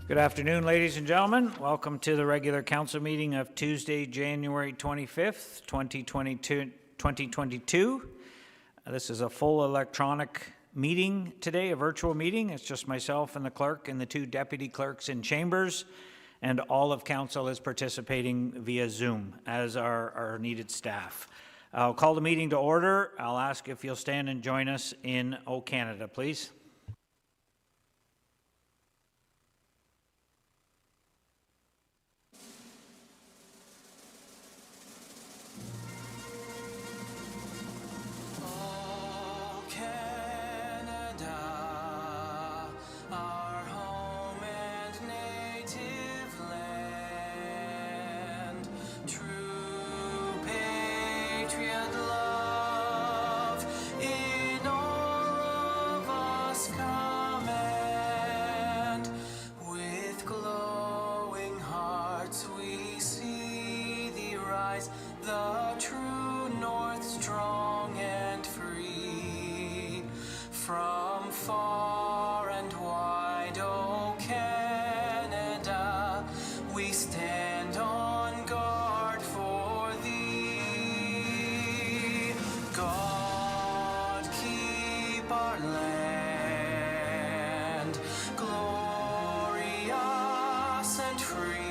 Good afternoon, ladies and gentlemen. Welcome to the regular council meeting of Tuesday, January 25th, 2022. This is a full electronic meeting today, a virtual meeting. It's just myself and the clerk and the two deputy clerks in chambers, and all of council is participating via Zoom, as are our needed staff. I'll call the meeting to order. I'll ask if you'll stand and join us in O Canada, please. The true north, strong and free, from far and wide, O Canada, we stand on guard for thee. God keep our land glorious and free.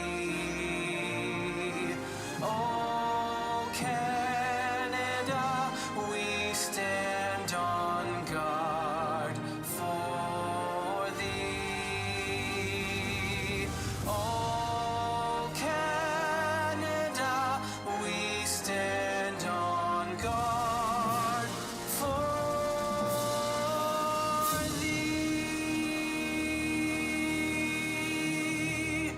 Canada, we stand on guard for thee. Oh, Canada, we stand on guard for thee.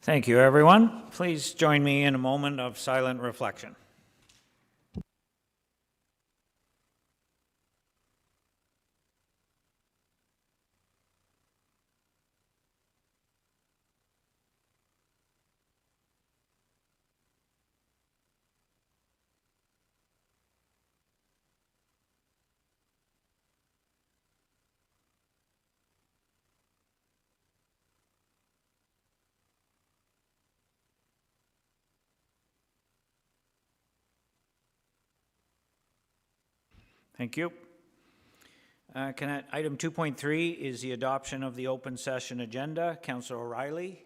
Thank you, everyone. Please join me in a moment of silent reflection. Thank you. Item 2.3 is the adoption of the open session agenda. Councillor O'Reilly.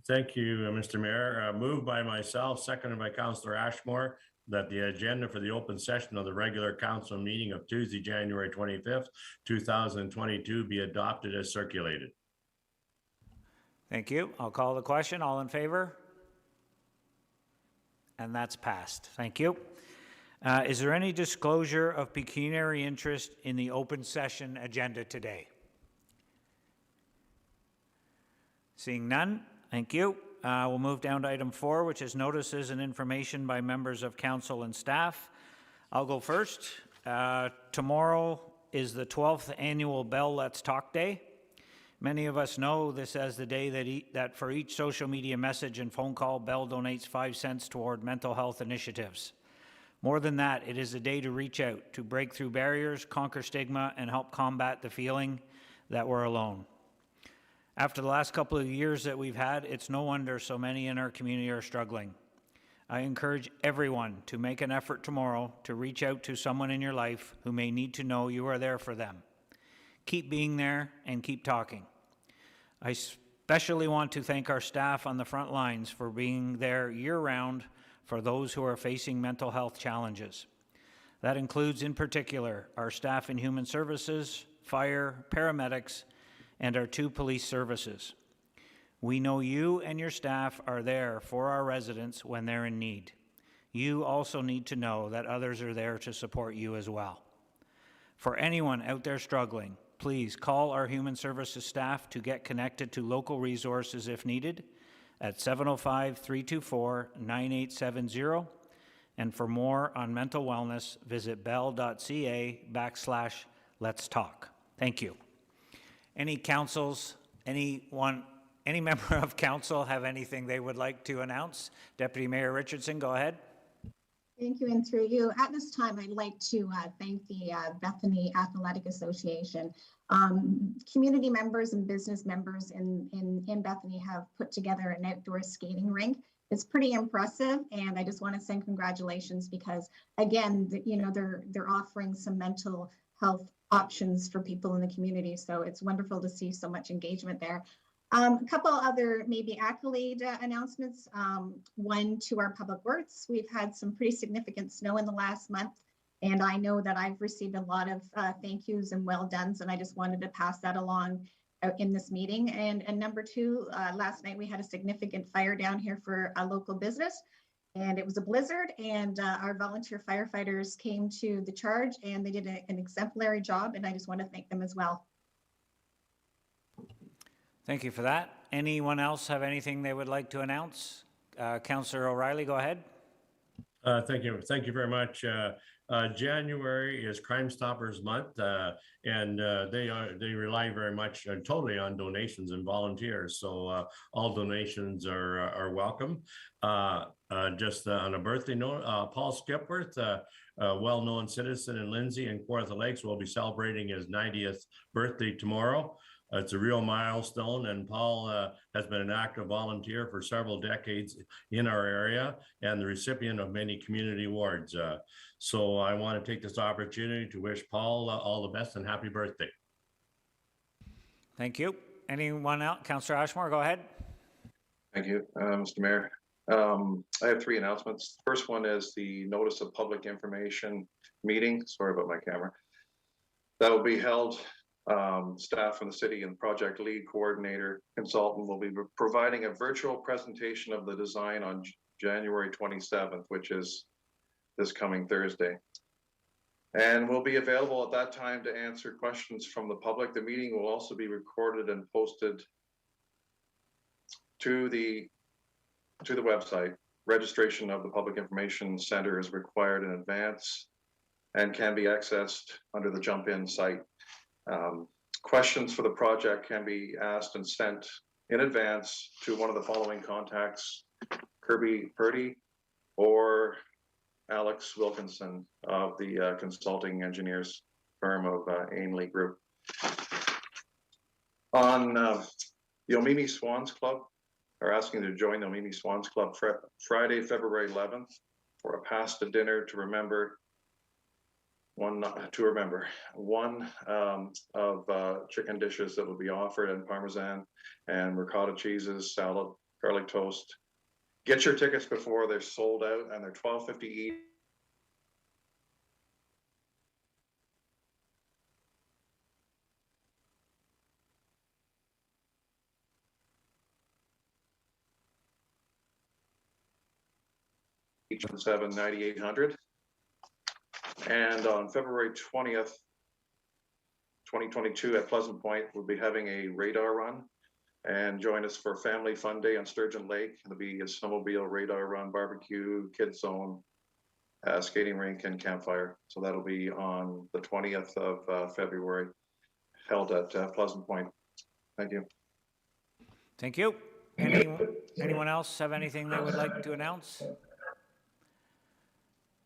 Thank you, Mr. Mayor. Moved by myself, seconded by Councillor Ashmore, that the agenda for the open session of the regular council meeting of Tuesday, January 25th, 2022 be adopted as circulated. Thank you. I'll call the question. All in favor? And that's passed. Thank you. Is there any disclosure of pecuniary interest in the open session agenda today? Seeing none, thank you. We'll move down to item 4, which is notices and information by members of council and staff. I'll go first. Tomorrow is the 12th annual Bell Let's Talk Day. Many of us know this as the day that for each social media message and phone call, Bell donates 5 cents toward mental health initiatives. More than that, it is a day to reach out, to break through barriers, conquer stigma, and help combat the feeling that we're alone. After the last couple of years that we've had, it's no wonder so many in our community are struggling. I encourage everyone to make an effort tomorrow to reach out to someone in your life who may need to know you are there for them. Keep being there and keep talking. I especially want to thank our staff on the front lines for being there year-round for those who are facing mental health challenges. That includes, in particular, our staff in human services, fire, paramedics, and our 2 police services. We know you and your staff are there for our residents when they're in need. You also need to know that others are there to support you as well. For anyone out there struggling, please call our human services staff to get connected to local resources if needed at 705-324-9870. And for more on mental wellness, visit bell.ca/let's talk. Thank you. Any councils, anyone Any member of council have anything they would like to announce? Deputy Mayor Richardson, go ahead. Thank you, and through you. At this time, I'd like to thank the Bethany Athletic Association. Community members and business members in Bethany have put together an outdoor skating rink. It's pretty impressive, and I just want to send congratulations because, again, they're offering some mental health options for people in the community. So it's wonderful to see so much engagement there. A couple other maybe accolade announcements. One to our public works. We've had some pretty significant snow in the last month, and I know that I've received a lot of thank yous and well dones, and I just wanted to pass that along in this meeting. And number two, last night we had a significant fire down here for a local business, and it was a blizzard, and our volunteer firefighters came to the charge, and they did an exemplary job, and I just want to thank them as well. Thank you for that. Anyone else have anything they would like to announce? Councillor O'Reilly, go ahead. Thank you. Thank you very much. January is Crime Stoppers Month, and they rely very much totally on donations and volunteers. So all donations are welcome. Just on a birthday note, Paul Skipworth, a well-known citizen in Lindsay and Kawartha Lakes, will be celebrating his 90th birthday tomorrow. It's a real milestone, and Paul has been an active volunteer for several decades in our area and the recipient of many community awards. So I want to take this opportunity to wish Paul all the best and happy birthday. Thank you. Anyone else? Councillor Ashmore, go ahead. Thank you, Mr. Mayor. I have three announcements. The first one is the notice of public information meeting. Sorry about my camera. That will be held. Staff from the city and project lead coordinator consultant will be providing a virtual presentation of the design on January 27th, which is this coming Thursday. And will be available at that time to answer questions from the public. The meeting will also be recorded and posted to the website. Registration of the Public Information Center is required in advance and can be accessed under the Jump In site. Questions for the project can be asked and sent in advance to one of the following contacts: Kirby Purdy or Alex Wilkinson of the consulting engineers firm of Ainley Group. On the Omimi Swans Club are asking to join the Omimi Swans Club Friday, February 11th for a pasta dinner to remember one of chicken dishes that will be offered, and parmesan and ricotta cheeses, salad, garlic toast. Get your tickets before they're sold out, and they're $12.50 each. Each 7,9,800. And on February 20th, 2022 at Pleasant Point, we'll be having a radar run, and join us for Family Fun Day on Sturgeon Lake. It'll be a snowmobile, radar run, barbecue, kids zone, skating rink, and campfire. So that'll be on the 20th of February, held at Pleasant Point. Thank you. Thank you. Anyone else have anything they would like to announce?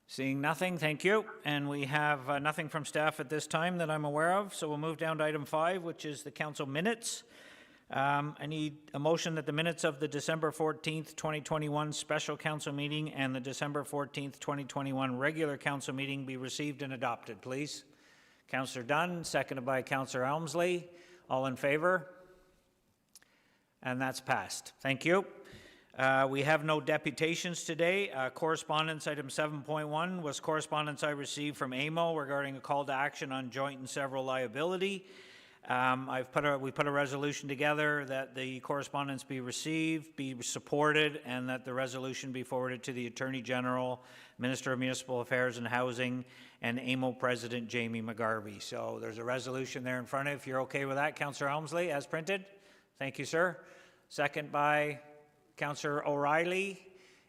Seeing nothing, thank you. And we have nothing from staff at this time that I'm aware of, so we'll move down to item 5, which is the council minutes. I need a motion that the minutes of the December 14th, 2021 special council meeting and the December 14th, 2021 regular council meeting be received and adopted, please. Councillor Dunn, seconded by Councillor Elmsley. All in favor? And that's passed. Thank you. We have no deputations today. Correspondence item 7.1 was correspondence I received from AMO regarding a call to action on joint and several liability. We put a resolution together that the correspondence be received, be supported, and that the resolution be forwarded to the Attorney General, Minister of Municipal Affairs and Housing, and AMO President Jamie McGarvey. So there's a resolution there in front of you. If you're okay with that, Councillor Elmsley, as printed. Thank you, sir. Second by Councillor O'Reilly.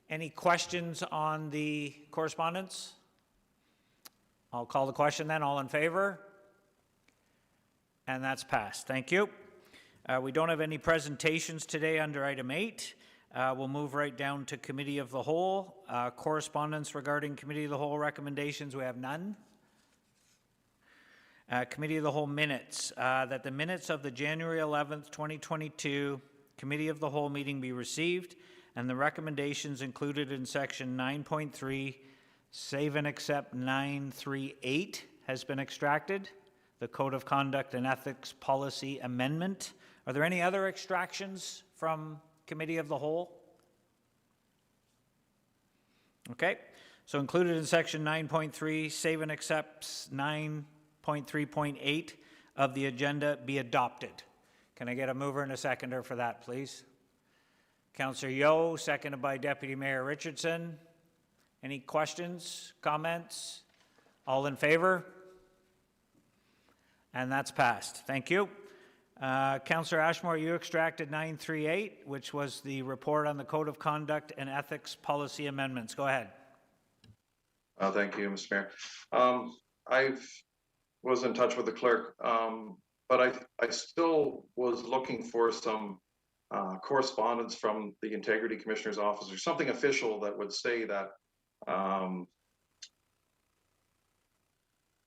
Any questions on the correspondence? I'll call the question then. All in favor? And that's passed. Thank you. We don't have any presentations today under item 8. We'll move right down to Committee of the Whole. Correspondence regarding Committee of the Whole recommendations, we have none. Committee of the Whole minutes, that the minutes of the January 11th, 2022 Committee of the Whole meeting be received, and the recommendations included in section 9.3, save and accept 938 has been extracted, the Code of Conduct and Ethics Policy Amendment. Are there any other extractions from Committee of the Whole? Okay, so included in section 9.3, save and accepts 9.3.8 of the agenda be adopted. Can I get a mover and a seconder for that, please? Councillor Yeo, seconded by Deputy Mayor Richardson. Any questions, comments? All in favor? And that's passed. Thank you. Councillor Ashmore, you extracted 938, which was the report on the Code of Conduct and Ethics Policy Amendments. Go ahead. Thank you, Mr. Mayor. I was in touch with the clerk, but I still was looking for some correspondence from the Integrity Commissioner's office or something official that would say that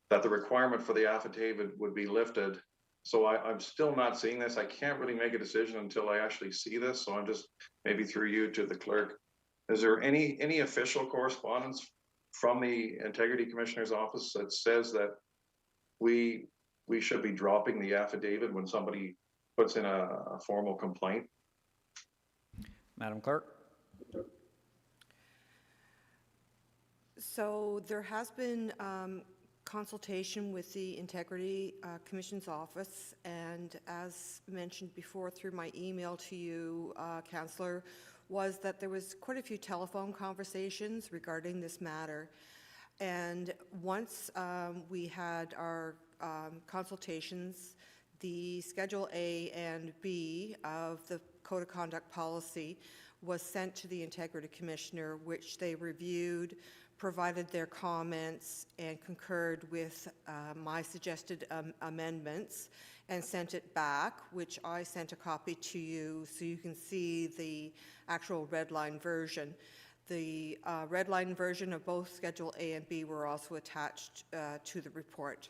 that the requirement for the affidavit would be lifted. So I'm still not seeing this. I can't really make a decision until I actually see this. So I'm just maybe through you to the clerk. Is there any official correspondence from the Integrity Commissioner's office that says that we should be dropping the affidavit when somebody puts in a formal complaint? Madam Clerk. So there has been consultation with the Integrity Commission's office, and as mentioned before through my email to you, Councillor, was that there was quite a few telephone conversations regarding this matter. And once we had our consultations, the Schedule A and B of the Code of Conduct policy was sent to the Integrity Commissioner, which they reviewed, provided their comments, and concurred with my suggested amendments, and sent it back, which I sent a copy to you so you can see the actual red line version. The red line version of both Schedule A and B were also attached to the report.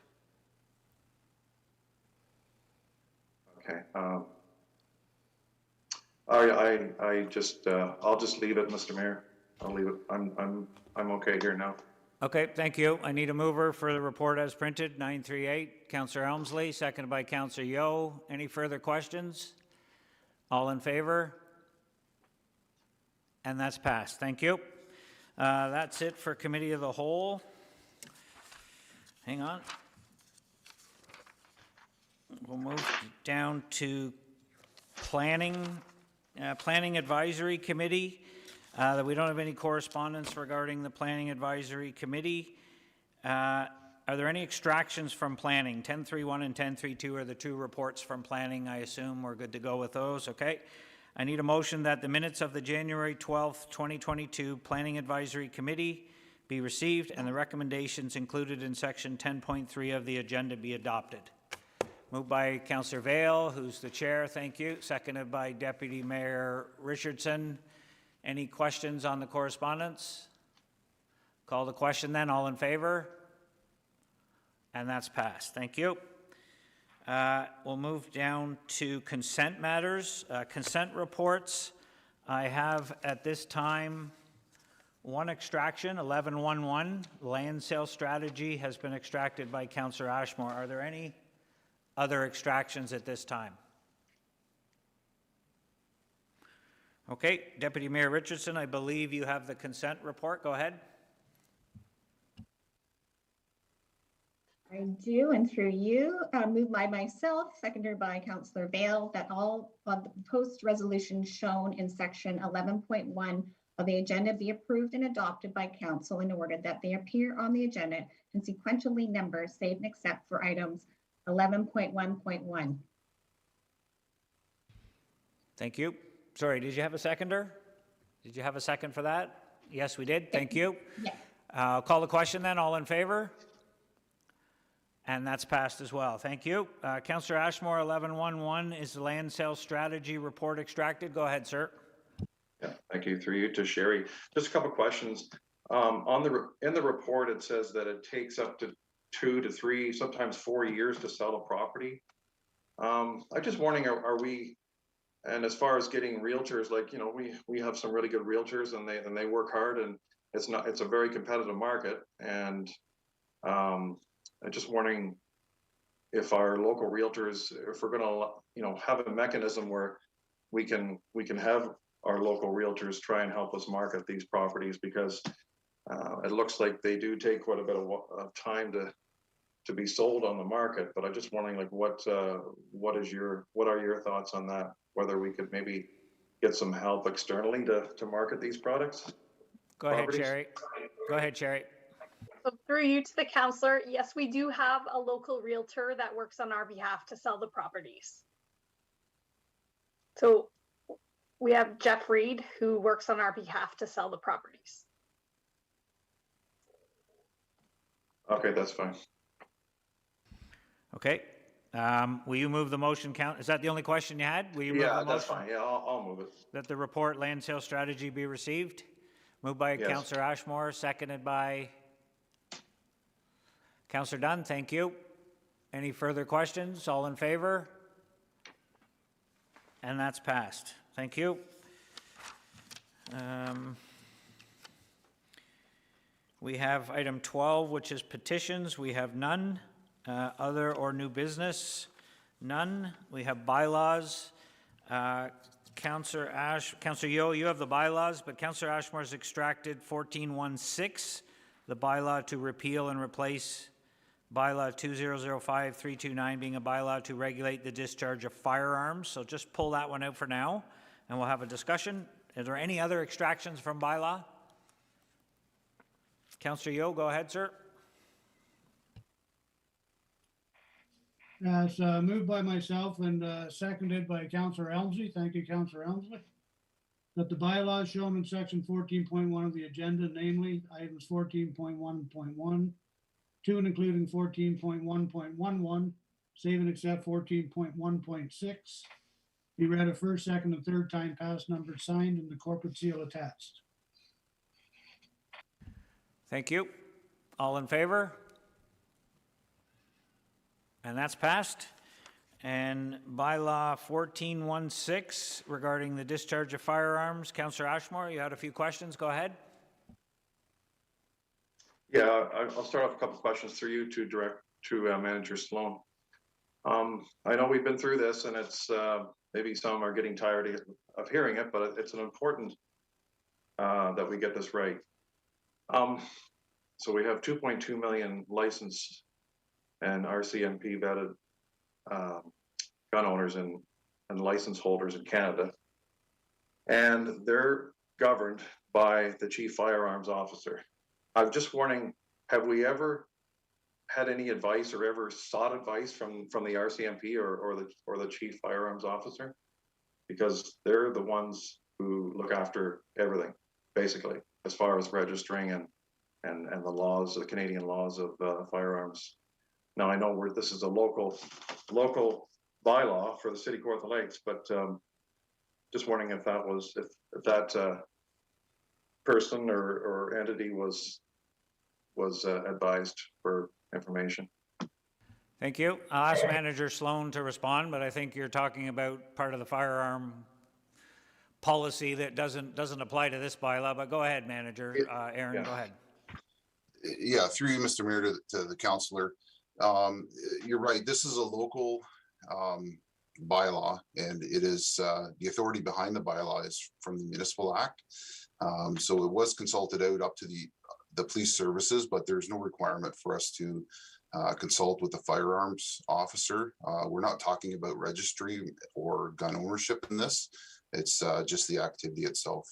Okay. I just I'll just leave it, Mr. Mayor. I'll leave it. I'm okay here now. Okay, thank you. I need a mover for the report as printed, 938. Councillor Elmsley, seconded by Councillor Yeo. Any further questions? All in favor? And that's passed. Thank you. That's it for Committee of the Whole. Hang on. We'll move down to Planning Advisory Committee. We don't have any correspondence regarding the Planning Advisory Committee. Are there any extractions from Planning? 1031 and 1032 are the two reports from Planning. I assume we're good to go with those. Okay. I need a motion that the minutes of the January 12th, 2022 Planning Advisory Committee be received and the recommendations included in section 10.3 of the agenda be adopted. Moved by Councillor Vale, who's the chair. Thank you. Seconded by Deputy Mayor Richardson. Any questions on the correspondence? Call the question then. All in favor? And that's passed. Thank you. We'll move down to consent matters. Consent reports. I have at this time one extraction, 1111, land sale strategy has been extracted by Councillor Ashmore. Are there any other extractions at this time? Okay, Deputy Mayor Richardson, I believe you have the consent report. Go ahead. I do, and through you, moved by myself, seconded by Councillor Vale, that all of the proposed resolutions shown in section 11.1 of the agenda be approved and adopted by council in order that they appear on the agenda and sequentially numbered, save and except for items 11.1.1. Thank you. Sorry, did you have a seconder? Did you have a second for that? Yes, we did. Thank you. Yes. Call the question then. All in favor? And that's passed as well. Thank you. Councillor Ashmore, 1111 is the land sales strategy report extracted. Go ahead, sir. Yeah, thank you. Through you to Sherry. Just a couple of questions. In the report, it says that it takes up to 2 to 3, sometimes 4 years to sell a property. I'm just wondering, are we, and as far as getting realtors, like, you know, we have some really good realtors and they work hard, and it's a very competitive market. And I'm just wondering if our local realtors, if we're gonna, you know, have a mechanism where we can have our local realtors try and help us market these properties, because it looks like they do take quite a bit of time to be sold on the market. But I'm just wondering, like, what are your thoughts on that? Whether we could maybe get some help externally to market these products? Go ahead, Properties? Sherry. Go ahead, Sherry. So through you to the counselor, yes, we do have a local realtor that works on our behalf to sell the properties. So we have Jeff Reed, who works on our behalf to sell the properties. Okay, that's fine. Okay. Will you move the motion count? Is that the only question you had? Will you move the motion? That's fine. Yeah, I'll move it. That the report land sales strategy be received? Moved by Yes. Councillor Ashmore, seconded by Councillor Dunn. Thank you. Any further questions? All in favor? And that's passed. Thank you. We have item 12, which is petitions. We have none. Other or new business? None. We have bylaws. Councillor Yeo, you have the bylaws, but Councillor Ashmore's extracted 1416, the bylaw to repeal and replace bylaw 2005329 being a bylaw to regulate the discharge of firearms. So just pull that one out for now, and we'll have a discussion. Is there any other extractions from bylaw? Councillor Yeo, go ahead, sir. It's moved by myself and seconded by Councillor Elmsley. Thank you, Councillor Elmsley. That the bylaws shown in section 14.1 of the agenda, namely items 14.1.1, 2 and including 14.1.11, save and except 14.1.6, be read a first, second, and third time passed, numbered, signed, and the corporate seal attached. Thank you. All in favor? And that's passed. And bylaw 1416 regarding the discharge of firearms. Councillor Ashmore, you had a few questions. Go ahead. Yeah, I'll start off a couple of questions through you to direct to Manager Sloan. I know we've been through this, and it's maybe some are getting tired of hearing it, but it's an important that we get this right. So we have 2.2 million licensed and RCMP vetted gun owners and license holders in Canada, and they're governed by the Chief Firearms Officer. I'm just wondering, have we ever had any advice or ever sought advice from the RCMP or the Chief Firearms Officer? Because they're the ones who look after everything, basically, as far as registering and the laws, the Canadian laws of firearms. Now, I know this is a local bylaw for the City of Kawartha Lakes, but just wondering if that was if that person or entity was advised for information. Thank you. I'll ask Manager Sloan to respond, but I think you're talking about part of the firearm policy that doesn't apply to this bylaw. But go ahead, Manager. Aaron, Yeah. go ahead. Yeah, through you, Mr. Mayor, to the councillor. You're right. This is a local bylaw, and it is the authority behind the bylaw is from the Municipal Act. So it was consulted out up to the police services, but there's no requirement for us to consult with the firearms officer. We're not talking about registry or gun ownership in this. It's just the activity itself.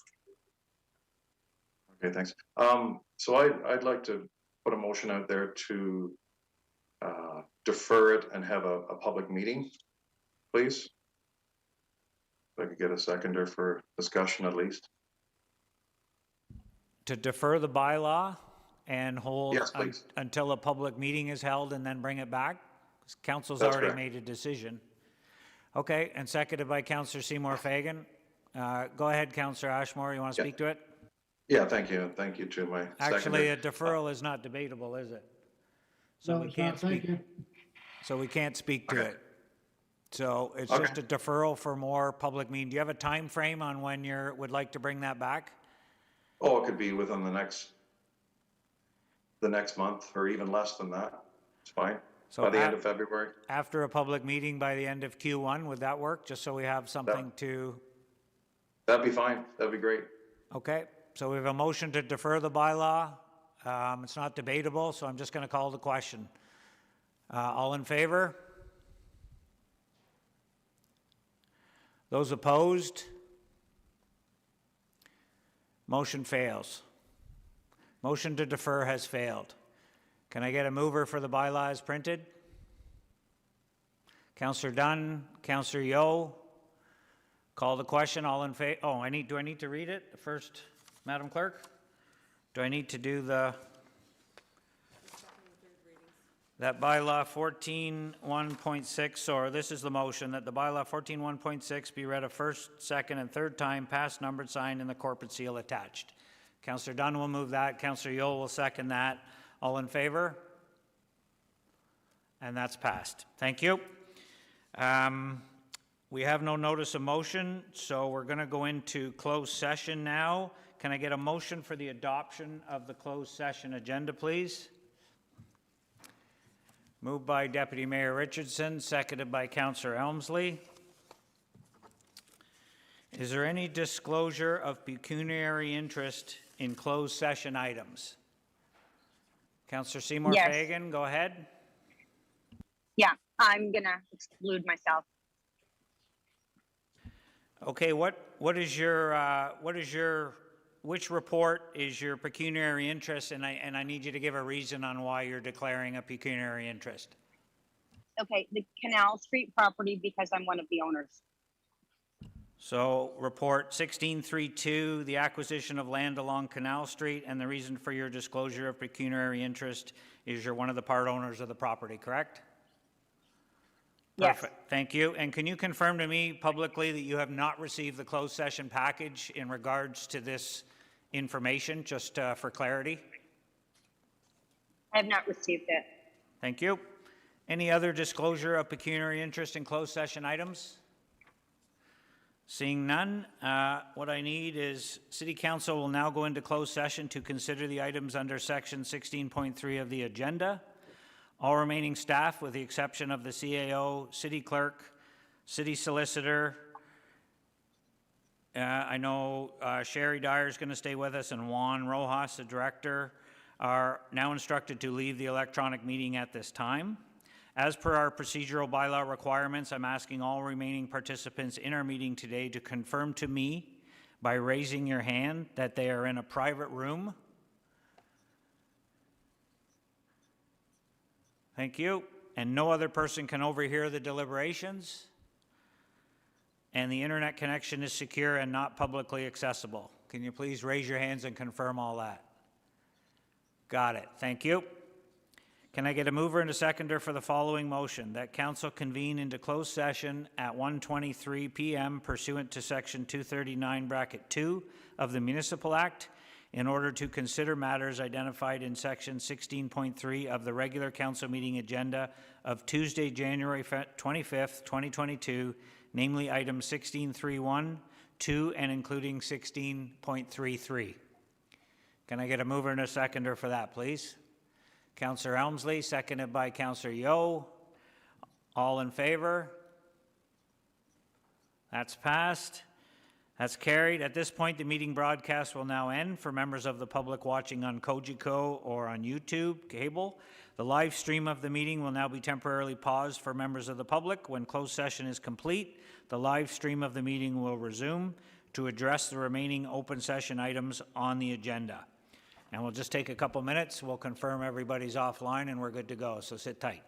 Okay, thanks. So I'd like to put a motion out there to defer it and have a public meeting, please. If I could get a seconder for discussion at least. To defer the bylaw and hold Yes, please. until a public meeting is held and then bring it back? 'Cause council's That's already correct. made a decision. Okay, and seconded by Councillor Seymour Fagan. Go ahead, Councillor Ashmore, you want to Yeah. speak to it? Yeah, thank you. Thank you to my Actually, seconder. a deferral is not debatable, is it? So No, we it's can't not. Thank speak, you. so we can't speak to Okay. it. So it's Okay. just a deferral for more public meeting. Do you have a time frame on when would like to bring that back? Oh, it could be within the next month or even less than that. It's fine. So By the end of February. After a public meeting by the end of Q1, would that work? Just so we have something to, That'd be fine. That'd be great. okay? So we have a motion to defer the bylaw. It's not debatable, so I'm just going to call the question. All in favor? Those opposed? Motion fails. Motion to defer has failed. Can I get a mover for the bylaw as printed? Councillor Dunn, Councillor Yeo. Call the question, all in favor. Oh, do I need to read it first, Madam Clerk? Do I need to do that bylaw 14.1.6, or this is the motion, that the bylaw 14.1.6 be read a first, second, and third time, passed, numbered, signed, and the corporate seal attached. Councillor Dunn will move that. Councillor Yeo will second that. All in favor? And that's passed. Thank you. We have no notice of motion, so we're going to go into closed session now. Can I get a motion for the adoption of the closed session agenda, please? Moved by Deputy Mayor Richardson, seconded by Councillor Elmsley. Is there any disclosure of pecuniary interest in closed session items? Councillor Seymour Yes. Fagan, go ahead. Yeah, I'm gonna exclude myself. Okay, which report is your pecuniary interest, and I need you to give a reason on why you're declaring a pecuniary interest. Okay, the Canal Street property because I'm one of the owners. So, report 1632, the acquisition of land along Canal Street, and the reason for your disclosure of pecuniary interest is you're one of the part owners of the property, correct? Yes. Perfect. Thank you. And can you confirm to me publicly that you have not received the closed session package in regards to this information, just for clarity? I have not received it. Thank you. Any other disclosure of pecuniary interest in closed session items? Seeing none, what I need is City Council will now go into closed session to consider the items under section 16.3 of the agenda. All remaining staff, with the exception of the CAO, City Clerk, City Solicitor, I know Sherry Dyer is going to stay with us, and Juan Rojas, the Director, are now instructed to leave the electronic meeting at this time. As per our procedural bylaw requirements, I'm asking all remaining participants in our meeting today to confirm to me by raising your hand that they are in a private room. Thank you. And no other person can overhear the deliberations. And the internet connection is secure and not publicly accessible. Can you please raise your hands and confirm all that? Got it. Thank you. Can I get a mover and a seconder for the following motion? That council convene into closed session at 1:23 p.m. pursuant to section 239(2) of the Municipal Act in order to consider matters identified in section 16.3 of the regular council meeting agenda of Tuesday, January 25th, 2022, namely items 16.3.1, 2, and including 16.33. Can I get a mover and a seconder for that, please? Councillor Elmsley, seconded by Councillor Yeo. All in favor? That's passed. That's carried. At this point, the meeting broadcast will now end for members of the public watching on Kojiko or on YouTube cable. The live stream of the meeting will now be temporarily paused for members of the public. When closed session is complete, the live stream of the meeting will resume to address the remaining open session items on the agenda. And we'll just take a couple minutes. We'll confirm everybody's offline and we're good to go. So sit tight.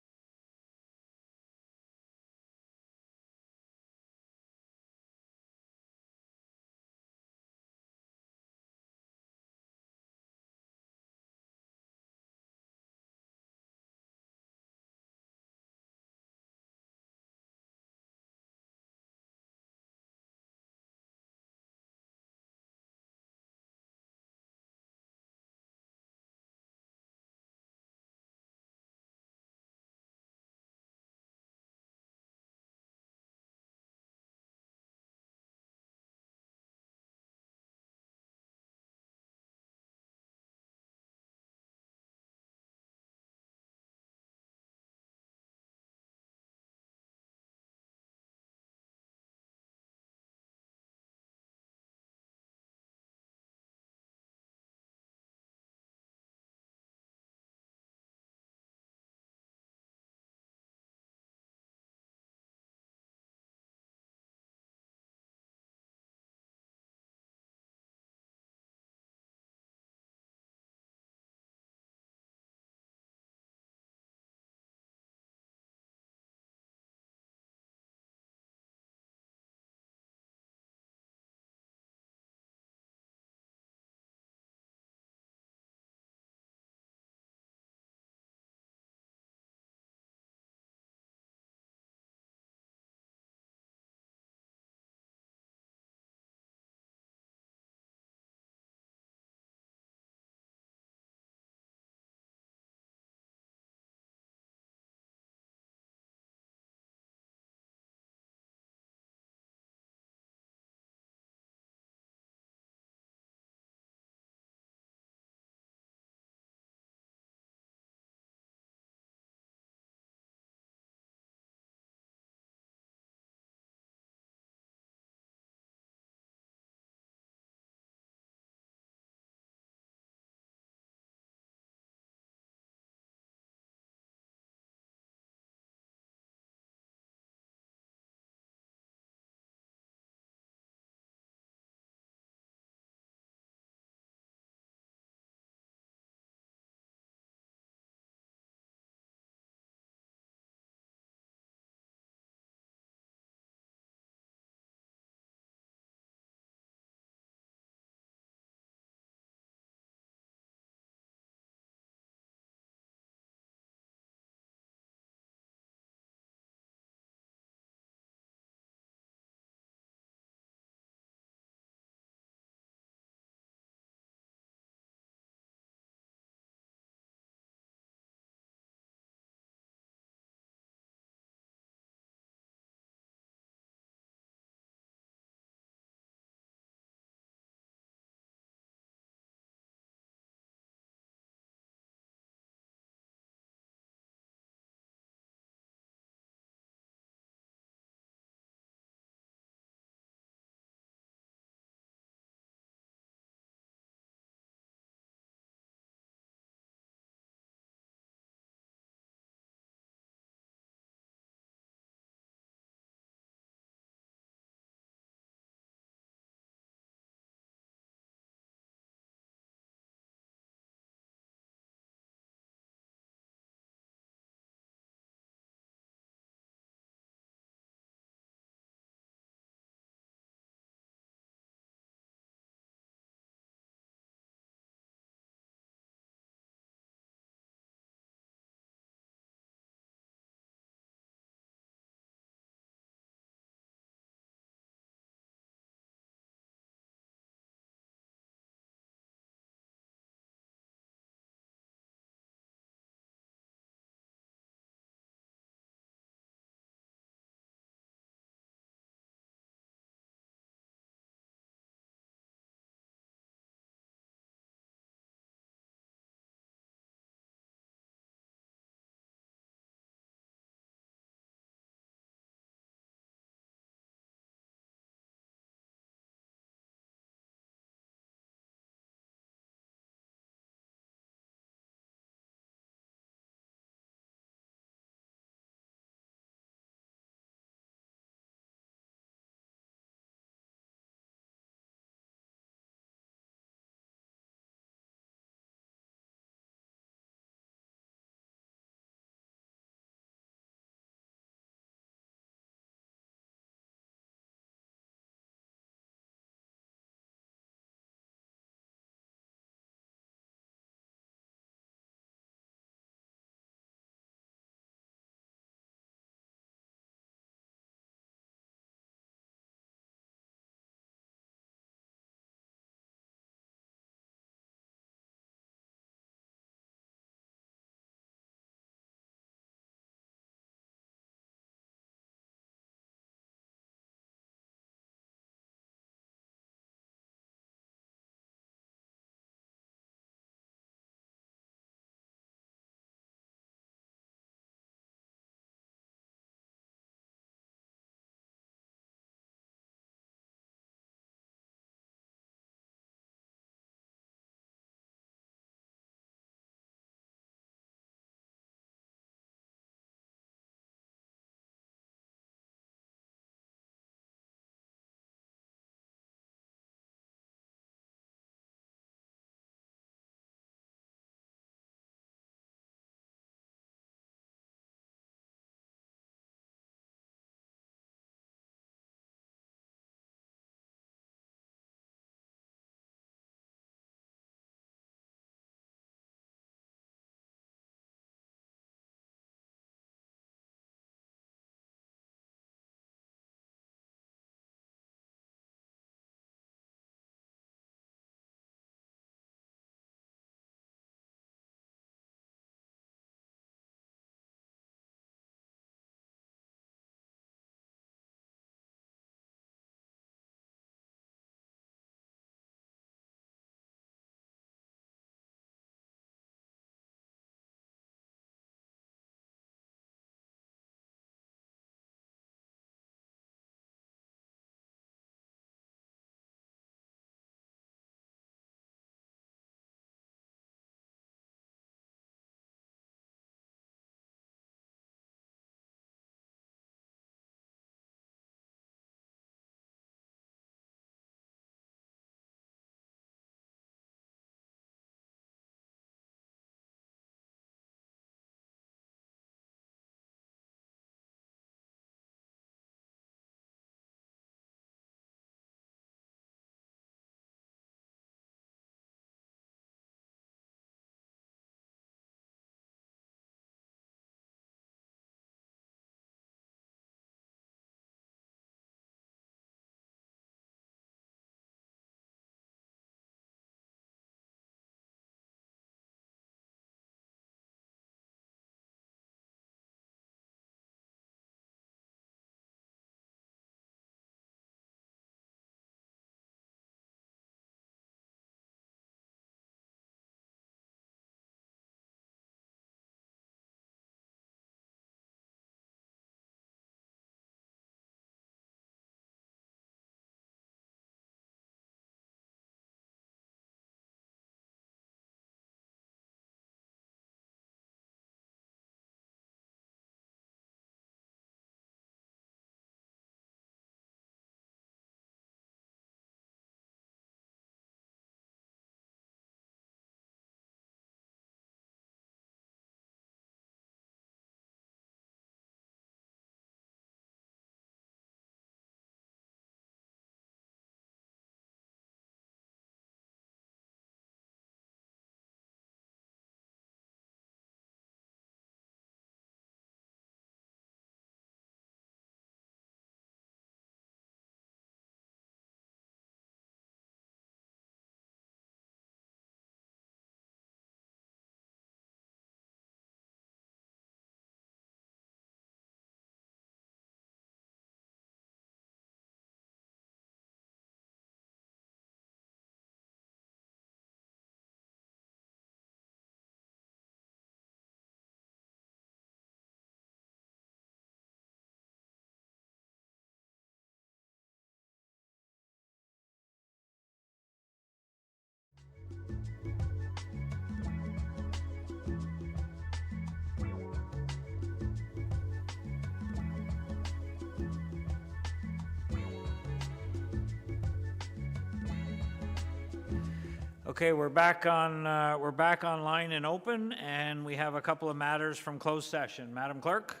Okay, we're back online and open, and we have a couple of matters from closed session. Madam Clerk?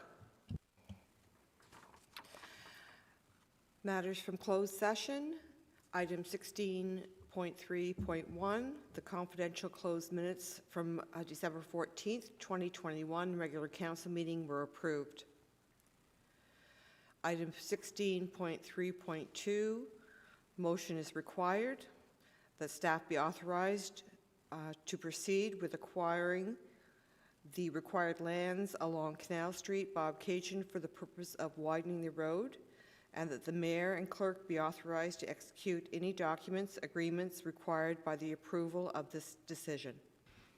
Matters from closed session. Item 16.3.1, the confidential closed minutes from December 14th, 2021 regular council meeting were approved. Item 16.3.2, motion is required that staff be authorized to proceed with acquiring the required lands along Canal Street, Bob Cajun, for the purpose of widening the road, and that the mayor and clerk be authorized to execute any documents, agreements required by the approval of this decision.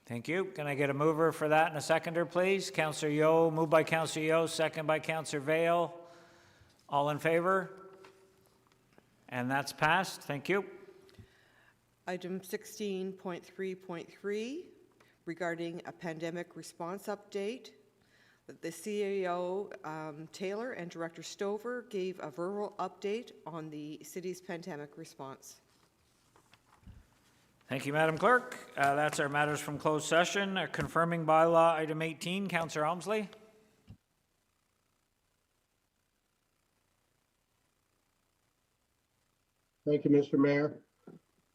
Thank you. Can I get a mover for that and a seconder, please? Councillor Yeo, moved by Councillor Yeo, second by Councillor Vale. All in favor? And that's passed. Thank you. Item 16.3.3, regarding a pandemic response update. The CEO, Taylor, and Director Stover gave a verbal update on the city's pandemic response. Thank you, Madam Clerk. That's our matters from closed session. Confirming bylaw, item 18, Councillor Elmsley. Thank you, Mr. Mayor.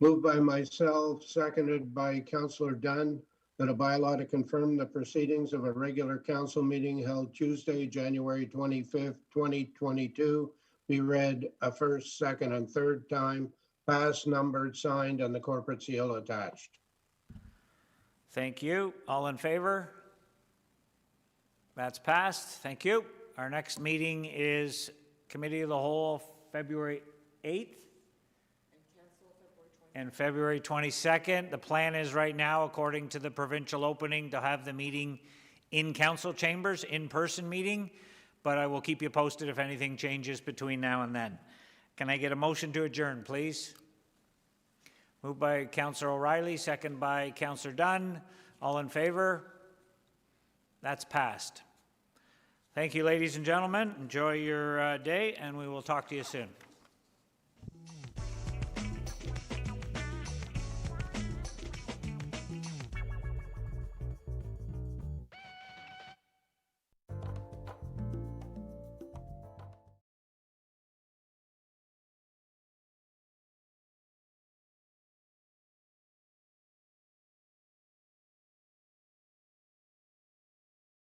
Moved by myself, seconded by Councillor Dunn, that a bylaw to confirm the proceedings of a regular council meeting held Tuesday, January 25th, 2022, be read a first, second, and third time, passed, numbered, signed, and the corporate seal attached. Thank you. All in favor? That's passed. Thank you. Our next meeting is Committee of the Whole, February 8th. And February 22nd. The plan is right now, according to the provincial opening, to have the meeting in council chambers, in-person meeting, but I will keep you posted if anything changes between now and then. Can I get a motion to adjourn, please? Moved by Councillor O'Reilly, second by Councillor Dunn. All in favor? That's passed. Thank you, ladies and gentlemen. Enjoy your day, and we will talk to you soon.